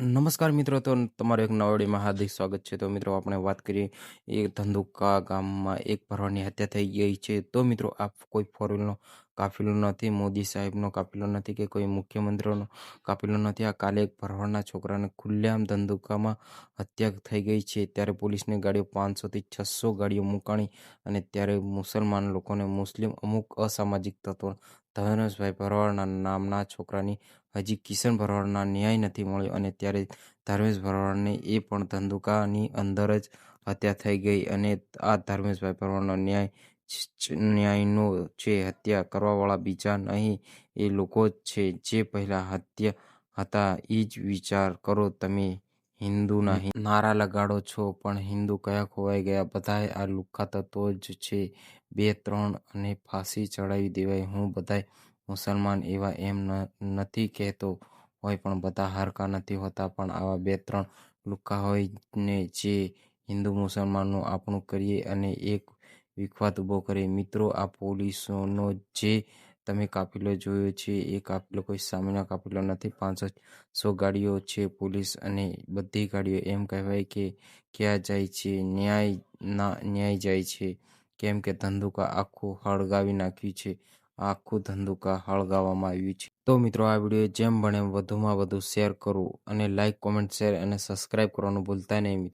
નમસ્કાર મિત્રો, તો તમારું એક નવા વિડીયોમાં હાર્દિક સ્વાગત છે. તો મિત્રો આપણે વાત કરીએ એ ધંધુકા ગામમાં એક ભરવાડની હત્યા થઈ ગઈ છે. તો મિત્રો આ કોઈ ફોર વ્હીલનો કાફિલો નથી, મોદી સાહેબનો કાફિલો નથી કે કોઈ મુખ્યમંત્રીનો કાફિલો નથી. આ કાલે એક ભરવાડના છોકરાને ખુલ્લેઆમ ધંધુકામાં હત્યા થઈ ગઈ છે. ત્યારે પોલીસની ગાડીઓ 500થી 600 ગાડીઓ મુકાણી અને ત્યારે મુસલમાન લોકોને મુસ્લિમ અમુક અસામાજિક તત્વો ધર્મેશભાઈ ભરવાડના નામના છોકરાની હજી કિશન ભરવાડના ન્યાય નથી મળ્યો અને ત્યારે ધર્મેશ ભરવાડને એ પણ ધંધુકાની અંદર જ હત્યા થઈ ગઈ અને આ ધર્મેશભાઈ ભરવાડનો ન્યાયનો છે. હત્યા કરવાવાળા બીજા નહીં, એ લોકો જ છે જે પહેલા હત્યા હતા. એ જ વિચાર કરો તમે. હિન્દુના નારા લગાડો છો પણ હિન્દુ કયા ખોવાઈ ગયા? બધાય આ લુખ્ખા તત્વો જ છે. 2-3 અને ફાંસી ચડાવી દેવાય. હું બધાય મુસલમાન એવા એમ નથી કહેતો હોય, પણ બધા હરખા નથી હોતા. પણ આવા 2-3 લુખ્ખા હોય ને જે હિન્દુ મુસલમાનનું આપણું કરીએ અને એક વિખવાદ ઊભો કરે. મિત્રો, આ પોલીસોનો જે તમે કાફિલો જોયો છે એ કાફિલો કોઈ સામાન્ય કાફિલો નથી. 500 ગાડીઓ છે પોલીસ અને બધી ગાડીઓ એમ કહેવાય કે ક્યાં જાય છે? ન્યાય જાય છે. કેમ કે ધંધુકા આખું હળગાવી નાખ્યું છે. આખું ધંધુકા હળગાવવામાં આવ્યું છે. તો મિત્રો આ વિડીયો જેમ બને વધુમાં વધુ શેર કરો અને લાઇક, કોમેન્ટ, શેર અને સબસ્ક્રાઈબ કરવાનું ભૂલતા નહીં.